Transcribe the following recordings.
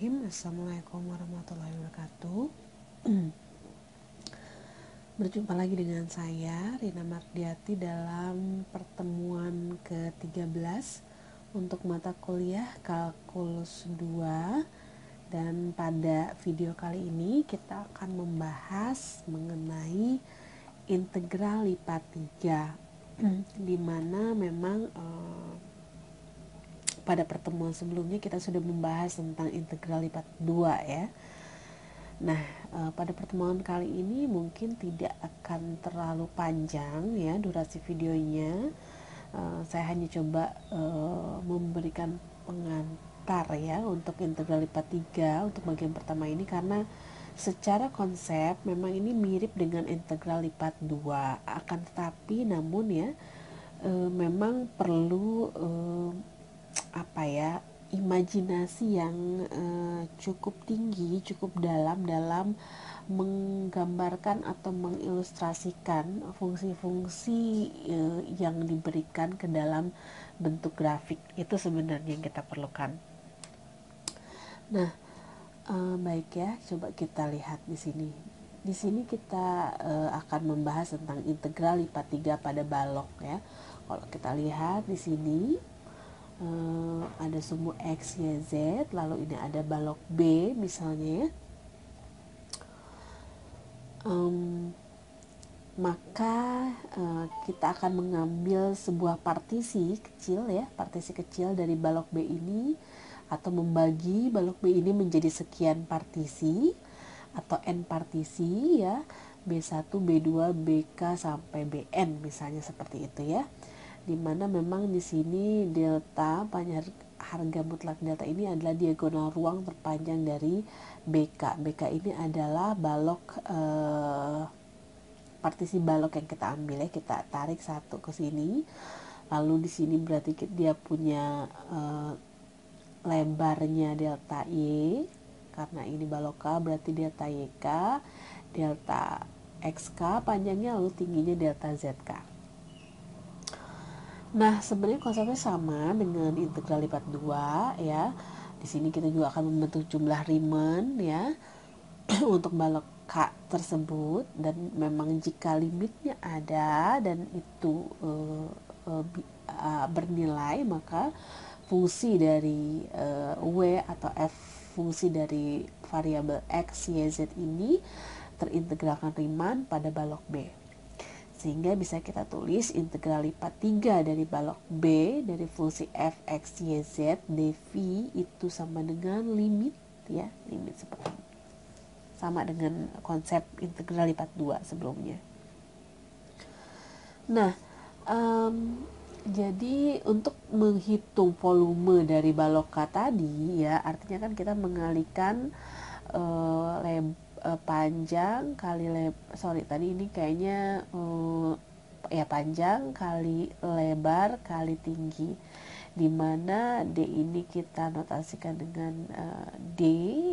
Bismillahirrahmanirrahim. Assalamualaikum warahmatullahi wabarakatuh. Berjumpa lagi dengan saya Rina Mardiati dalam pertemuan ke-13 untuk mata kuliah Kalkulus 2. Dan pada video kali ini kita akan membahas mengenai integral lipat 3 di mana memang pada pertemuan sebelumnya kita sudah membahas tentang integral lipat 2 ya. Nah, pada pertemuan kali ini mungkin tidak akan terlalu panjang ya durasi videonya. Saya hanya coba memberikan pengantar ya untuk integral lipat 3 untuk bagian pertama ini, karena secara konsep memang ini mirip dengan integral lipat 2, akan tetapi namun ya memang perlu imajinasi yang cukup tinggi, cukup dalam menggambarkan atau mengilustrasikan fungsi-fungsi yang diberikan ke dalam bentuk grafik. Itu sebenarnya yang kita perlukan. Nah, baik ya, coba kita lihat di sini. Di sini kita akan membahas tentang integral lipat 3 pada balok ya. Kalau kita lihat di sini ada sumbu X, Y, Z, lalu ini ada balok B misalnya ya. Maka kita akan mengambil sebuah partisi kecil dari balok B ini, atau membagi balok B ini menjadi sekian partisi atau N partisi ya, B1, B2, BK sampai BN misalnya, seperti itu ya. Dimana memang di sini delta, panjang harga mutlak delta ini adalah diagonal ruang terpanjang dari BK. BK ini adalah balok partisi balok yang kita ambil ya, kita tarik satu ke sini. Lalu di sini berarti dia punya lebarnya delta Y, karena ini balok K berarti delta YK, delta XK panjangnya, lalu tingginya delta ZK. Nah, sebenarnya konsepnya sama dengan integral lipat 2 ya. Di sini kita juga akan membentuk jumlah Riemann ya untuk balok K tersebut, dan memang jika limitnya ada dan itu bernilai, maka fungsi dari W atau F, fungsi dari variabel X, Y, Z ini terintegralkan Riemann pada balok B. Sehingga bisa kita tulis integral lipat 3 dari balok B dari fungsi f, x, y, z dv itu sama dengan limit ya, limit seperti ini. Sama dengan konsep integral lipat 2 sebelumnya. Nah, jadi untuk menghitung volume dari balok K tadi ya, artinya kan kita mengalihkan panjang kali tadi ini kayaknya panjang kali lebar kali tinggi, dimana D ini kita notasikan dengan D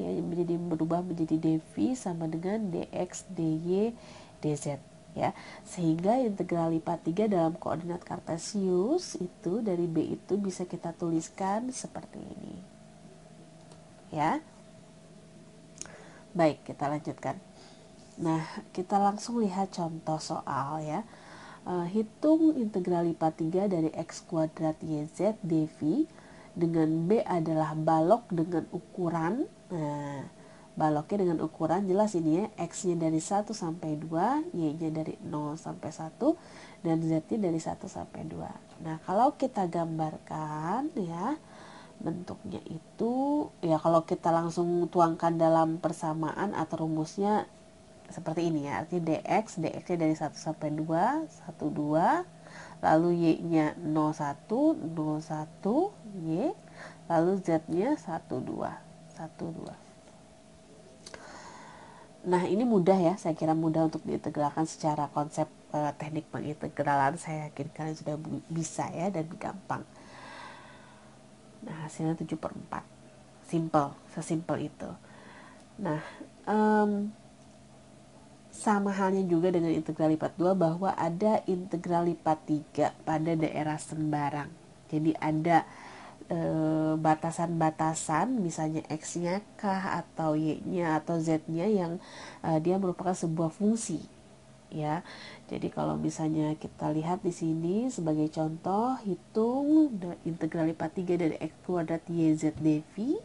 ya, berubah menjadi dV sama dengan dx, dy, dz ya. Sehingga integral lipat 3 dalam koordinat kartesius itu dari B itu bisa kita tuliskan seperti ini ya. Baik, kita lanjutkan. Nah, kita langsung lihat contoh soal ya. Hitung integral lipat 3 dari x kuadrat YZ dV dengan B adalah balok dengan ukuran. Nah, baloknya dengan ukuran jelas ini ya, X-nya dari 1 sampai 2, Y-nya dari 0 sampai 1, dan Z-nya dari 1 sampai 2. Nah, kalau kita gambarkan ya, bentuknya itu ya, kalau kita langsung tuangkan dalam persamaan atau rumusnya seperti ini ya, artinya dx nya dari 1 sampai 2 1 2, lalu y nya 0 1 0 1 y, lalu z nya 1 2 1 2. Nah, ini mudah ya, saya kira mudah untuk diintegralkan secara konsep teknik pengintegralan. Saya yakin kalian sudah bisa ya, dan gampang. Nah, hasilnya 7/4. Simple, sesimpel itu. Nah, sama halnya juga dengan integral lipat 2 bahwa ada integral lipat 3 pada daerah sembarang. Jadi ada batasan-batasan, misalnya X-nya kah atau Y-nya atau Z-nya yang dia merupakan sebuah fungsi ya. Jadi kalau misalnya kita lihat di sini sebagai contoh, hitung integral lipat 3 dari X kuadrat YZ dV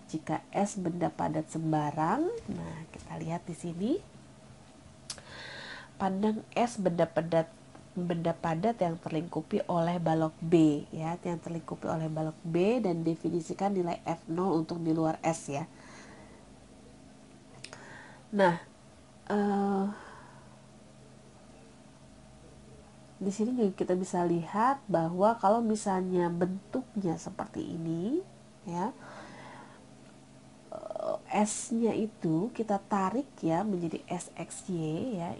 jika S benda padat sembarang. Nah, kita lihat di sini. Pandang S benda padat yang terlingkupi oleh balok B ya, yang terlingkupi oleh balok B, dan definisikan nilai F0 untuk di luar S ya. Nah, di sini juga kita bisa lihat bahwa kalau misalnya bentuknya seperti ini ya, S-nya itu kita tarik ya menjadi SXY ya,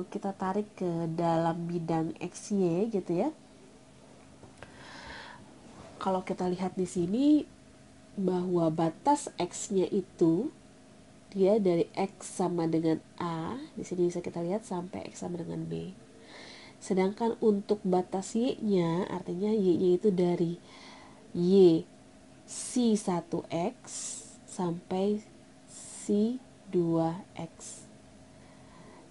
kita tarik ke dalam bidang XY gitu ya. Kalau kita lihat di sini bahwa batas X-nya itu dia dari X sama dengan A, di sini bisa kita lihat sampai X sama dengan B. Sedangkan untuk batas Y-nya, artinya Y-nya itu dari Y C1X sampai C2X.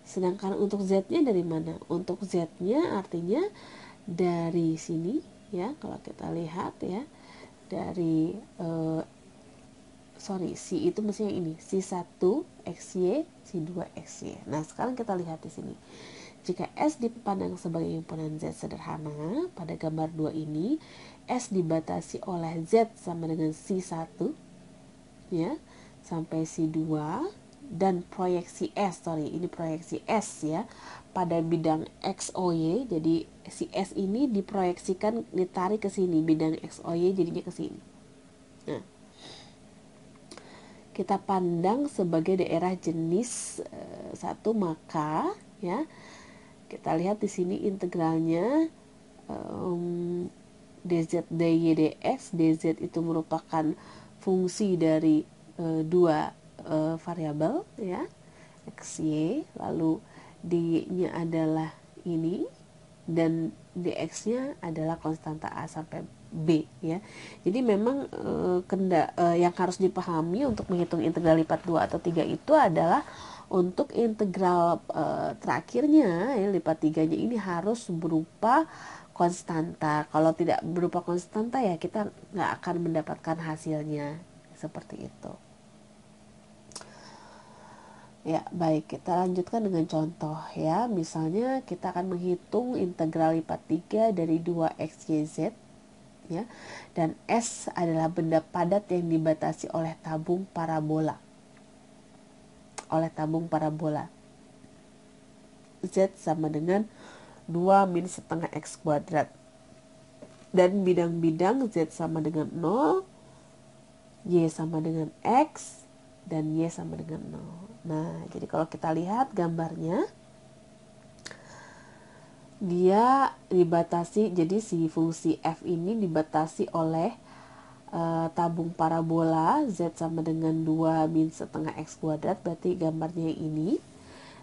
Sedangkan untuk Z-nya dari mana? Untuk Z-nya artinya dari sini ya, kalau kita lihat ya, dari C itu mestinya ini C1XY, C2XY. Nah, sekarang kita lihat di sini. Jika S dipandang sebagai himpunan Z sederhana, pada gambar 2 ini S dibatasi oleh Z sama dengan C1 ya, sampai C2, dan proyeksi S ya pada bidang XOY. Jadi si S ini diproyeksikan, ditarik ke sini, bidang XOY jadinya ke sini. Nah, kita pandang sebagai daerah jenis 1, maka ya kita lihat di sini integralnya dz dy dx. Dz itu merupakan fungsi dari dua variabel ya, x y, lalu dy-nya adalah ini dan dx-nya adalah konstanta a sampai b ya. Jadi memang yang harus dipahami untuk menghitung integral lipat 2 atau 3 itu adalah untuk integral terakhirnya ya, lipat 3-nya ini harus berupa konstanta. Kalau tidak berupa konstanta ya kita nggak akan mendapatkan hasilnya seperti itu. Ya, baik, kita lanjutkan dengan contoh ya. Misalnya kita akan menghitung integral lipat 3 dari 2xyz ya. Dan S adalah benda padat yang dibatasi oleh tabung parabola. Z sama dengan 2 min setengah X kuadrat. Dan bidang-bidang Z sama dengan 0, Y sama dengan X, dan Y sama dengan 0. Nah, jadi kalau kita lihat gambarnya, dia dibatasi, jadi si fungsi F ini dibatasi oleh tabung parabola Z sama dengan 2 min setengah X kuadrat, berarti gambarnya ini.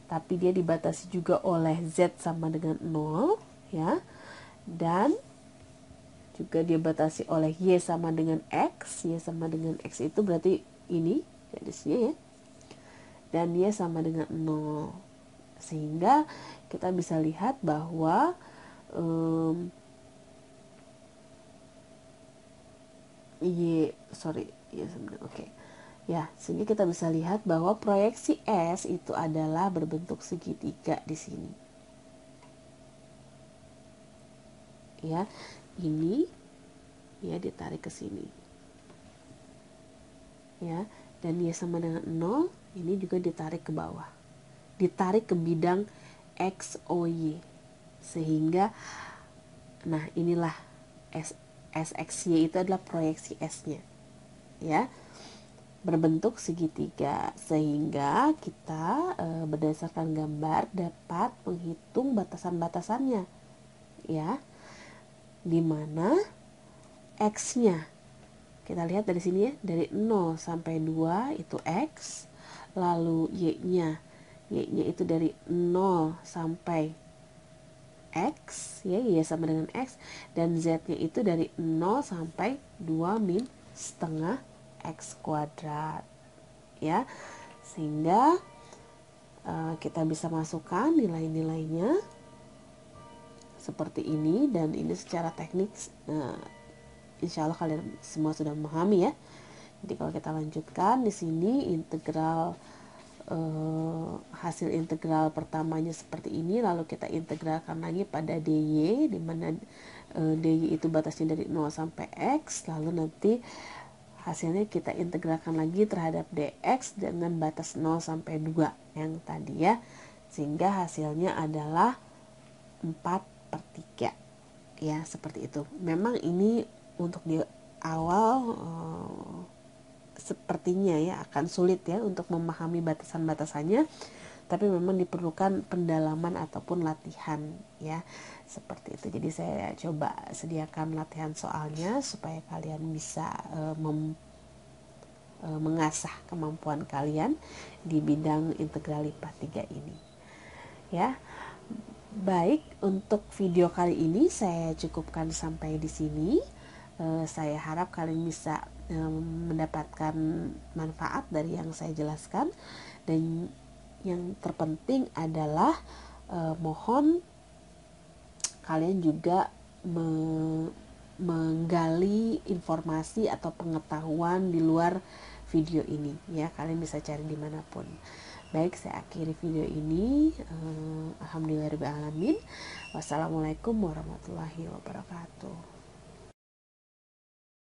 Tapi dia dibatasi juga oleh Z sama dengan 0 ya, dan juga dibatasi oleh Y sama dengan X. Y sama dengan X itu berarti ini garisnya ya, dan Y sama dengan 0. Sehingga kita bisa lihat bahwa sehingga kita bisa lihat bahwa proyeksi S itu adalah berbentuk segitiga di sini. Ya, ini ya ditarik ke sini. Ya, dan Y sama dengan 0, ini juga ditarik ke bawah. Ditarik ke bidang XOY. Sehingga nah inilah SXY itu adalah proyeksi S-nya. Ya. Berbentuk segitiga, sehingga kita berdasarkan gambar dapat menghitung batasan-batasannya. Ya. Di mana X-nya kita lihat dari sini ya, dari 0 sampai 2 itu X, lalu Y-nya itu dari 0 sampai X ya, Y sama dengan X, dan Z-nya itu dari 0 sampai 2 min setengah X kuadrat ya, sehingga kita bisa masukkan nilai-nilainya seperti ini, dan ini secara teknik insya Allah kalian semua sudah memahami ya. Jadi kalau kita lanjutkan di sini integral hasil integral pertamanya seperti ini, lalu kita integralkan lagi pada dy, di mana dy itu batasnya dari 0 sampai x, lalu nanti hasilnya kita integralkan lagi terhadap dx dengan batas 0 sampai 2 yang tadi ya, sehingga hasilnya adalah 4/3 ya, seperti itu. Memang ini untuk di awal sepertinya ya akan sulit ya untuk memahami batasan-batasannya, tapi memang diperlukan pendalaman ataupun latihan ya, seperti itu. Jadi saya coba sediakan latihan soalnya supaya kalian bisa mengasah kemampuan kalian di bidang integral IPA 3 ini ya. Baik, untuk video kali ini saya cukupkan sampai di sini. Saya harap kalian bisa mendapatkan manfaat dari yang saya jelaskan, dan yang terpenting adalah mohon kalian juga menggali informasi atau pengetahuan di luar video ini ya, kalian bisa cari dimanapun. Baik, saya akhiri video ini. Alhamdulillahirabbil alamin. Wassalamualaikum warahmatullahi wabarakatuh.